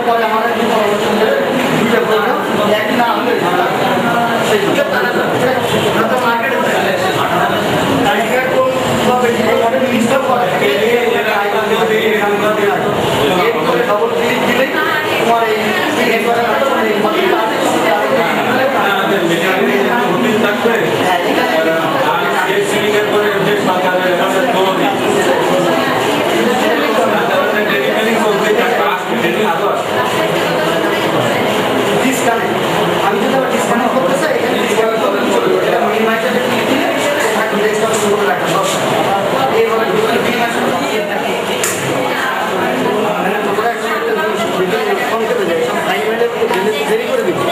পরে আমাদের দুইটা প্রোগ্রাম একদিন না হলে সেই দুটো মার্কেটে ইনস্টল করে ডবল ক্লিক দিলে তোমার এই আমি যদি আবার ডিসকানেক্ট করতে চাই দেরি করে দিচ্ছি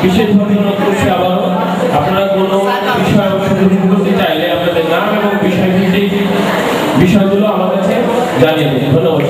বিশেষ ধন্যবাদ করছি আবারও আপনারা কোনো বিষয় অংশগ্রহণ করতে চাইলে আপনাদের নাম এবং বিষয়ভিত্তিক বিষয়গুলো আমার কাছে জানিয়ে দিন। ধন্যবাদ।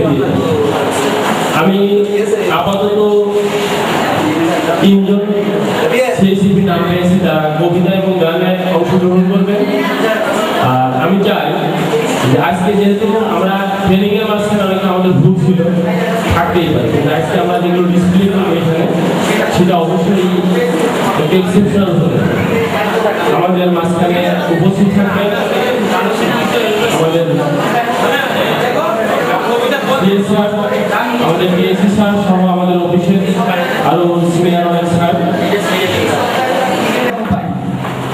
দিয়ে আমি আপাতত 3 জন সিএসিপি নাম পেয়েছি যারা কবিতা এবং গানে অংশগ্রহণ করবেন। আর আমি চাই যে আজকে যেহেতু আমরা ট্রেনিং এর মাঝখানে অনেক আমাদের ভুল ছিল থাকতেই পারে, কিন্তু আজকে আমরা যেগুলো ডিসপ্লে করবো এখানে সেটা অবশ্যই একটা এক্সেপশনাল হবে। আমাদের মাঝখানে উপস্থিত থাকবেন আমাদের ডিএসি স্যার সহ আমাদের অফিসের আরো সিনিয়র অনেক স্যার।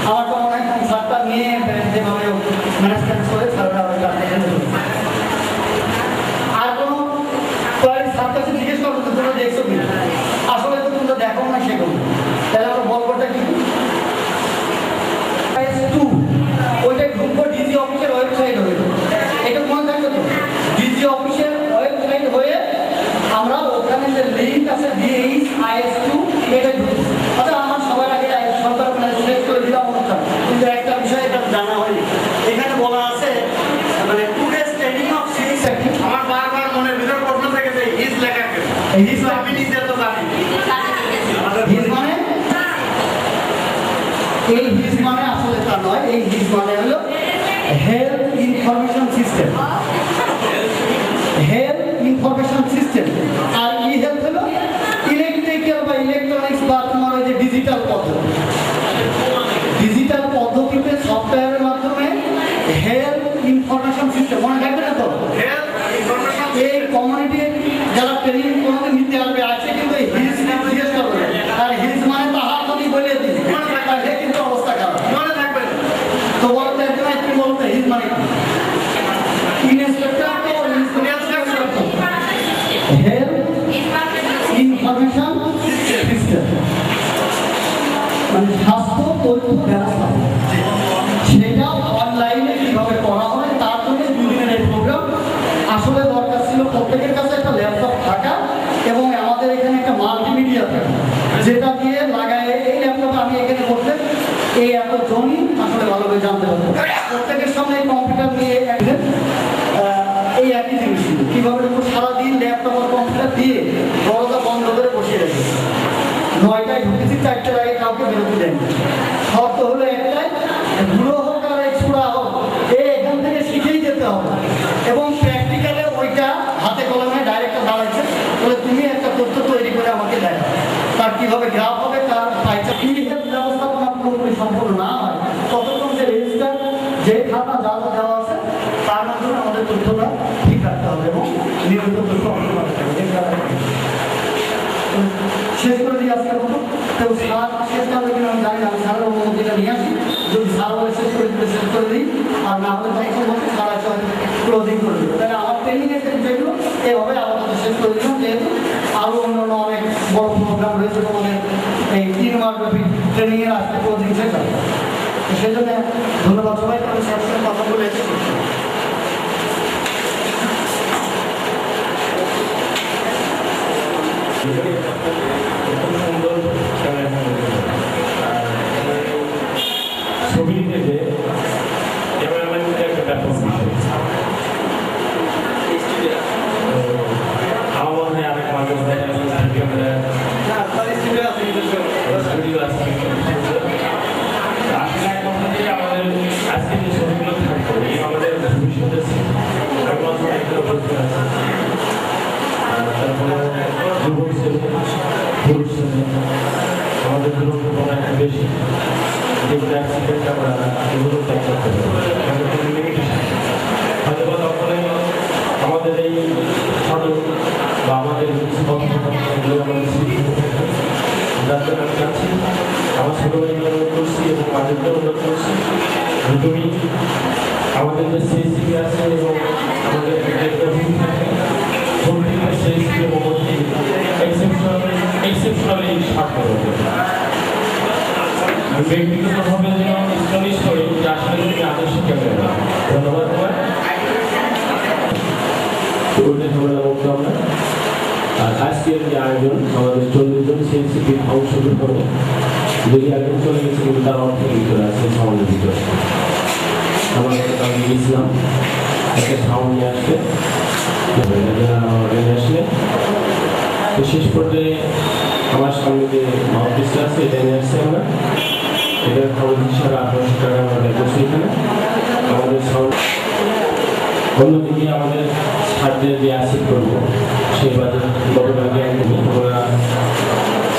আমার তো মনে হয় স্যারটা নিয়ে যেভাবে ম্যানেজমেন্ট করে স্যাররা আর কোনো স্যার কাছে জিজ্ঞেস করবো তো তোমরা দেখছো কি আসলে তো তোমরা দেখো না সেগুলো, তাহলে আমরা বলবোটা কি ওইটা ঢুকবো ডিজি অফিসের ওয়েবসাইট হয়ে, এটা মনে থাকবে তো ডিজি অফিসের ওয়েবসাইট হয়ে আমরা ওখানে যে লিঙ্ক আছে DHIS2 এটা ঢুকবো। আচ্ছা আমার সবার আগে সরকার মানে শেষ করে দিলাম অনুষ্ঠান, কিন্তু একটা বিষয় এটা জানা হয়নি। এখানে বলা আছে মানে today's training of civic safety. আমার বারবার মনের ভিতর প্রশ্ন থেকে যে হিজ লেখা কেন? হিজ আমি নিজে তো জানি। হিজ মানে এই হিজ মানে আসলে তা নয়, এই হিজ মানে হলো health information system, health information system. আর ই হেলথ হলো ইলেকট্রিক্যাল বা ইলেকট্রনিক্স বা তোমার ওই যে ডিজিটাল পদ্ধতি, ডিজিটাল পদ্ধতিতে সফটওয়্যারের মাধ্যমে হেলথ ইনফরমেশন সিস্টেম মনে থাকবে না তো? এই কমিউনিটি যারা ট্রেনিং কোনোদিন নিতে আসবে আছে কিন্তু হিজ জিজ্ঞেস করবে, আর হিজ মানে তাহার যদি বলে দিই তাহলে কিন্তু অবস্থা খারাপ মনে থাকবে তো বলতে একজন একটু বলতে হিজ মানে ইনস্পেক্টর হেলথ ইনফরমেশন সিস্টেম মানে স্বাস্থ্য তথ্য ব্যবস্থা, সেটা অনলাইনে কিভাবে করা হয় তার জন্য দুদিনের এই প্রোগ্রাম। আসলে দরকার ছিল প্রত্যেকের কাছে একটা ল্যাপটপ থাকা এবং আমাদের এখানে একটা মাল্টিমিডিয়া থাকা, যেটা দিয়ে লাগায় এই ল্যাপটপে আমি এখানে করতে এই এত জনই আসলে ভালোভাবে জানতে পারবো। প্রত্যেকের সামনে এই কম্পিউটার নিয়ে এই একই জিনিস ছিল কীভাবে সারাদিন ল্যাপটপ আর কম্পিউটার দিয়ে দরজা বন্ধ করে বসিয়ে রেখেছি। 9টায় ঢুকেছি, 4টার আগে কাউকে বেরোতে দেয়নি। শর্ত হলো একটাই, বুড়ো হোক আর ছোড়া হোক এখান থেকে শিখেই যেতে হবে এবং প্র্যাকটিক্যালে ওইটা হাতে কলমে ডাইরেক্টর দাঁড়াচ্ছে বলে তুমি একটা তথ্য তৈরি করে আমাকে দেখা তার কীভাবে গ্রাফ হবে তার পাইছে ব্যবস্থাপনা পুরোপুরি সম্পূর্ণ না হয় ততক্ষণ যে রেজিস্টার যে খাতা যা যা দেওয়া আছে তার মাধ্যমে আমাদের তথ্যটা ঠিক রাখতে হবে এবং নিয়মিত তথ্য শেষ করে দিই আজকের মতো। তো স্যার শেষ করবে কিনা আমি জানি না, আমি স্যারের অনুমতিটা নিয়ে আসি, যদি স্যার বলে শেষ করে দিতে শেষ করে দিই, আর না হলে তখন বলতে স্যার আছে ক্লোজিং করে দেবে। তাহলে আমার ট্রেনিংয়ের যেগুলো এভাবে আপাতত শেষ করে দিলাম, যেহেতু আরও অন্যান্য অনেক বড় প্রোগ্রাম রয়েছে তোমাদের এই 3 মাস ব্যাপী ট্রেনিংয়ের আজকে ক্লোজিং শেষ হবে। তো সেই জন্য ধন্যবাদ সবাইকে, আমি স্যারের সাথে কথা বলে এসেছি। ছবি নিতে যে ক্যামেরাম্যানটা একটা ব্যাপক বিষয়। আমার মনে হয় অনেক মানুষ ক্যামেরা আসলে এক কথা যে আমাদের আজকে যে ছবিগুলো থাকবে এই আমাদের ভবিষ্যতে তারপরে যুবক ছেলে পুরুষ ছেলে আমাদের দুরন্ত একটু বেশি যেগুলো অ্যাক্সিডেন্ট আমরা এগুলো ত্যাগ করতে পারি, আমাদের কোনো লিমিটেশন হয়তো বা তখনই আমাদের এই সদর বা আমাদের এগুলো আমাদের স্মৃতি যার জন্য আমি চাচ্ছি আমার ছোটো ভাইকে অনুরোধ করছি এবং মাদেরকে অনুরোধ করছি তুমি আমাদের যে সিএসিপি আছে এবং আমাদের সিএসিপি মধ্যে এক্সেপশনালি স্বাক্ষর হবে। আমি ব্যক্তিগতভাবে যেন ইসলামিক করি যে আসলে তুমি আদর্শ ক্যামেরা। ধন্যবাদ তোমার। আর আজকের যে আয়োজন আমাদের 40 জন সিএসিপির অংশগ্রহণ যদি একজন চলে গেছে কিন্তু তার অর্থ ভিতরে আছে সাউন্ডের ভিতরে। আমরা গিয়েছিলাম একটা সাউন্ড নিয়ে আসতে আসলে তো শেষ পর্যায়ে আমার সামনে যে অফিসটা আছে এটা নিয়ে আসছে আমরা, এটার খরচ হিসাবে 1800 টাকা আমরা ব্যয় করছি এখানে আমাদের সাউন্ড। অন্যদিকে আমাদের ছাত্রদের যে অ্যাসিড করবো সেই বাজেট গতকালকে আমরা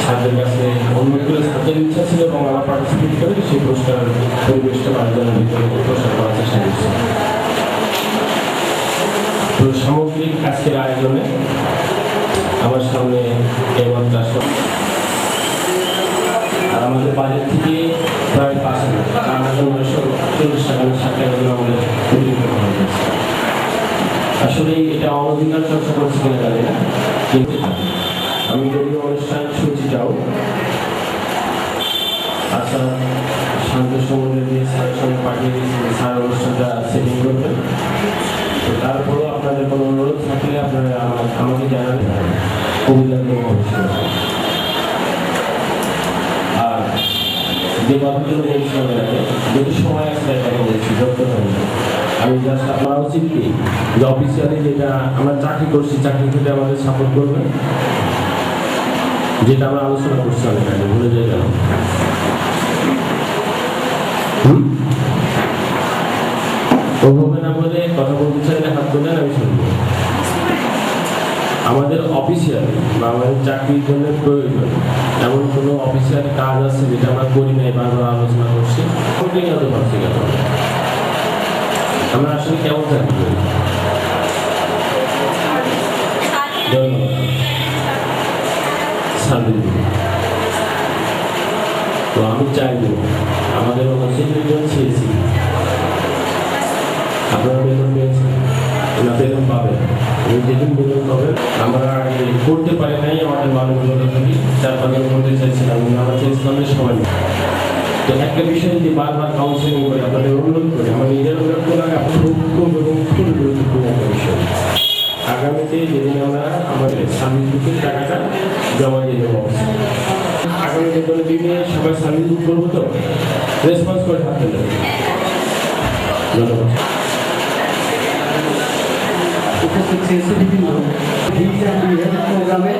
ছাত্রদের কাছে অন্যগুলো ছাত্রের ইচ্ছা ছিল এবং আমরা পার্টিসিপেট করে সেই পুরস্কার পরিবেশটা পাঁচজনের ভিতরে প্রসার করার চেষ্টা করছি। তো সামগ্রিক আজকের আয়োজনে আমার সামনে এবং আর আমাদের বাজেট থেকে প্রায় 5,940 টাকা আমাদের পরিচিত করা হয়েছে। আসলে এটা অনধিকার চর্চা করছি কিনা জানি না, কিন্তু আমি যদিও অনুষ্ঠান সূচিটাও আচ্ছা শান্ত সমুদ্রে দিয়ে স্যারের সঙ্গে পাঠিয়ে দিয়েছিলেন, স্যার অনুষ্ঠানটা সেটিং করবেন। তো তারপরেও আপনাদের কোনো অনুরোধ থাকলে আপনারা আমাকে জানাবেন, কবিতা আর যে কথাগুলো বলছিলাম যদি সময় আসলে কথা বলছি যত আমি জাস্ট আপনারা উচিত কি যে অফিসিয়ালি যেটা আমরা চাকরি করছি চাকরি ক্ষেত্রে আমাদের সাপোর্ট করবেন, যেটা আমরা আলোচনা করছি অনেক আগে ভুলে যাই গেল। ওভাবে না বলে কথা বলতে চাইলে হাত তোলেন, আমি শুনবো। আমাদের অফিসিয়াল বা আমাদের চাকরির জন্য প্রয়োজন এমন কোনো অফিসিয়াল কাজ আছে যেটা আমরা করি নাই বা আমরা আলোচনা করছি, হতে পারছি কেন আমরা আসলে কেমন চাকরি করি। তো আমি চাইব আমাদের অনেকজন ছেড়েছি, আপনারা বেতন পেয়েছেন না বেতন পাবেন, যেদিন বেতন পাবেন আমরা আগে করতে পারি নাই আমাদের মানবগুলো থাকি তার কথা বলতে চাইছিলাম, আমরা চেয়েছিলাম সবাই। তো একটা বিষয় যে বারবার কাউন্সিলিং করে আপনাদের অনুরোধ করি, আমার নিজের অনুরোধ করা খুব এবং খুব গুরুত্বপূর্ণ একটা বিষয়। আগামীতে যেদিন আমরা আমাদের সার্ভিস বুকের টাকাটা জমা দিয়ে দেবো, আগামী বেতন দিনে সবাই সার্ভিস বুক করবো, তো রেসপন্স করে থাকতে দেবে। ধন্যবাদ। প্রোগ্রামে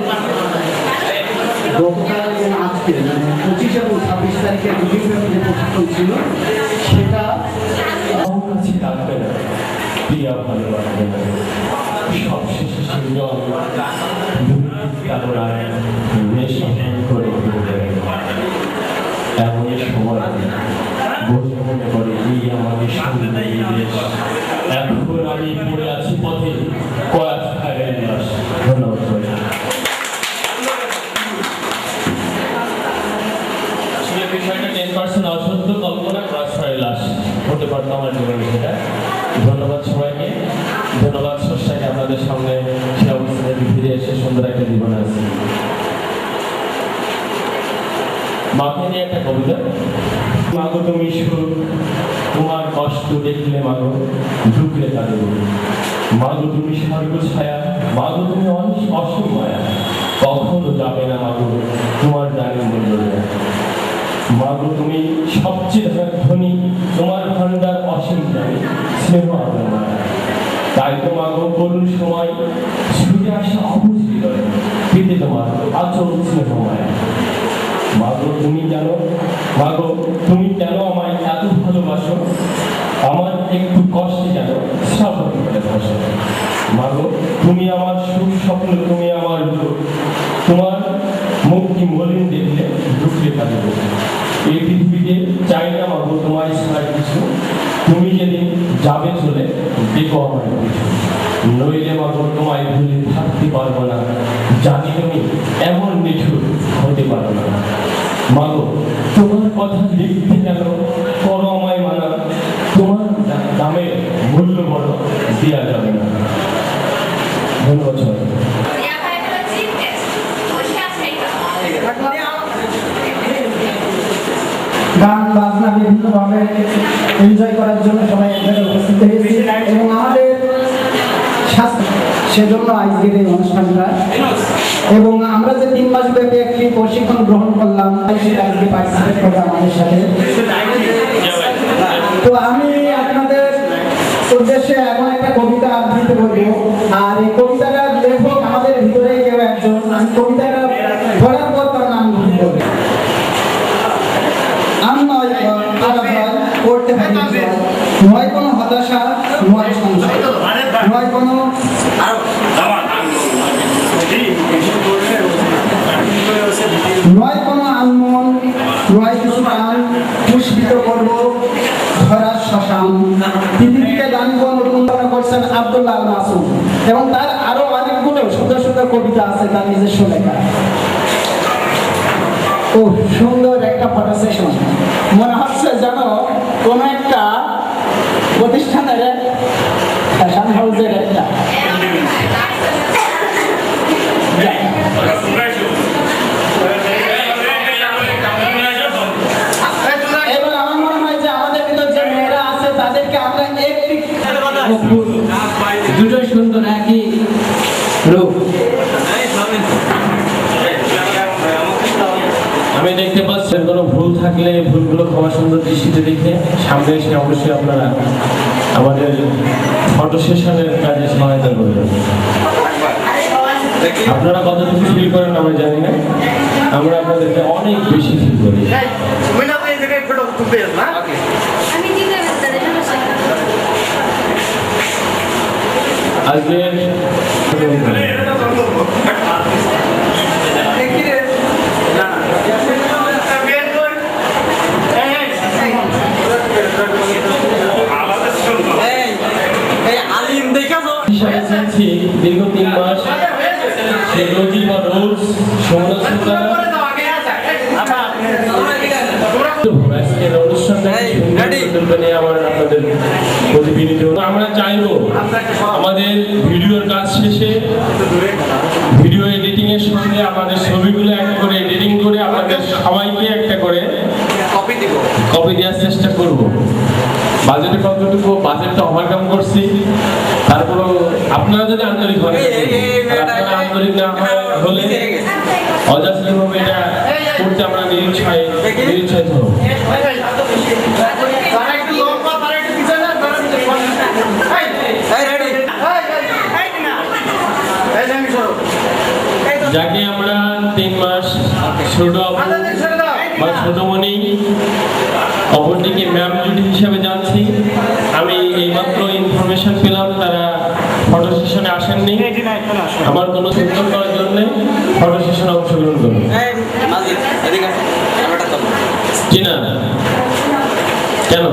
গতকাল এবং আজকে 25 এবং 26 তারিখে বিভিন্ন যে প্রশিক্ষণ ছিল সেটা থাকবে না, প্রিয়া ভালোবাসবে না, সবশেষে কামনায় নেশা করে এমন সময় বসে মনে করে এই আমাদের সুন্দর দেশ, এখন আমি পড়ে আছি পথে কয়েক খায়ের লাশ। ধন্যবাদ। আসলে বিষয়টা 10% অসত্য কল্পনা ক্রসফায়ার লাশ হতে পারতো আমার জীবনে সেটা। ধন্যবাদ সবাইকে, ধন্যবাদ স্রষ্টাকে আপনাদের সামনে সে অবস্থানে ফিরে এসে সুন্দর একটা জীবন আছে। মাকে নিয়ে একটা কবিতা। মাগো তুমি সুখ, তোমার কষ্ট দেখলে মাগো ঢুকলে কাঁদে, মাগো তুমি স্বর্গ ছায়া, মাগো তুমি অসীম মায়া, কখনো যাবে না মাগো তোমার জানে মূল্য দেয়া। মাগো তুমি সবচেয়ে ধনী, তোমার ভান্ডার অসীম জানি, স্নেহ আপনার মায়া। তাই তো মাগো করুণ সময় ছুটে আসা অবুঝ হৃদয়, পেতে তোমার আচল স্নেহ মায়া। মাগো তুমি জানো, মাগো তুমি কেন আমায় এত ভালোবাসো, আমার একটু কষ্টে যেন শ্রাবণ করে ভাসো। মাগো তুমি আমার সুখ স্বপ্ন, তুমি আমার দুঃখ, তোমার মুক্তি মলিন দেখলে ঢুকলে কাঁদব। এই পৃথিবীতে চাই না মাগো তোমার ছাড়া কিছু, তুমি যেদিন যাবে চলে দেখো আমার কিছু, নইলে মাগো তোমায় ভুলে থাকতে পারবো না, জানি তুমি এমন নিঠুর হতে পারো না। মাগো তোমার কথা লিখতে গেল করো আমায় মানা, তোমার দামে মূল্য বড় দেওয়া যাবে না। ধন্যবাদ সবাই। গান বাজনা বিভিন্নভাবে এনজয় করার জন্য সবাই এক জায়গায় উপস্থিত হয়েছে এবং আমাদের স্বাস্থ্য সেজন্য আজকের এই অনুষ্ঠানটা। এবং আমরা যে 3 মাস ব্যাপী একটি প্রশিক্ষণ গ্রহণ করলাম সেটা আজকে পার্টিসিপেট করবে আমাদের সাথে। তো আমি আপনাদের উদ্দেশ্যে এখন একটা কবিতা আবৃত্তি করব, আর করতে পারি নয় কোনো হতাশা, নয় সংশয়, নয় কোনো নয় কোনো আনমন, নয় কিছু গান পুষ্পিত করব ধরার শ্মশান। পৃথিবীকে জানব নতুন করে করছেন আব্দুল্লাহ আল মাসুম, এবং তার আরো অনেকগুলো সুন্দর সুন্দর কবিতা আছে তার নিজস্ব লেখা। ও সুন্দর একটা ফটো সেশন, মনে হচ্ছে যেন কোন একটা প্রতিষ্ঠানের ফ্যাশন হাউসের একটা। এবার আমার মনে হয় যে আমাদের ভিতর যে মেয়েরা আছে তাদেরকে আমরা একটি দুটোই সুন্দর একই রূপ। আমি দেখতে পাচ্ছি কোনো ভুল থাকলে ভুলগুলো ক্ষমা সুন্দর দৃষ্টিতে দেখে সামনে এসে অবশ্যই আপনারা আমাদের ফটো সেশনের কাজে সহায়তা করবেন। আপনারা কতটুকু ফিল করেন আমরা জানি না, আমরা আপনাদেরকে অনেক বেশি ফিল করি। আজকে দীর্ঘ 3 মাস সেই রোজি বা রোজ আজকের অনুষ্ঠানটা নিয়ে আমার আপনাদের প্রতিবিনিত আমরা চাইবো আমাদের ভিডিওর কাজ শেষে ভিডিও এডিটিং এর সঙ্গে আমাদের ছবিগুলো একটা করে এডিটিং করে আমাদের সবাইকে একটা করে কপি দেওয়ার চেষ্টা করব। বাজেটে কতটুকু বাজেটটা ওভারকাম করছি, তারপরেও আপনারা যদি আন্তরিক হন, আপনারা আন্তরিক না হলে অযাচিতভাবে এটা করতে আমরা নিরুৎসাহিত হব। যাকে আমরা 3 মাস ছোট বা ছোটমণি, অপরদিকে ম্যাম জুটি হিসাবে জানছি। আমি এইমাত্র ইনফরমেশন পেলাম তারা ফটো সেশনে আসেননি, আমার কোনো সুন্দর করার জন্য ফটো সেশনে অংশগ্রহণ করুন। জি না কেন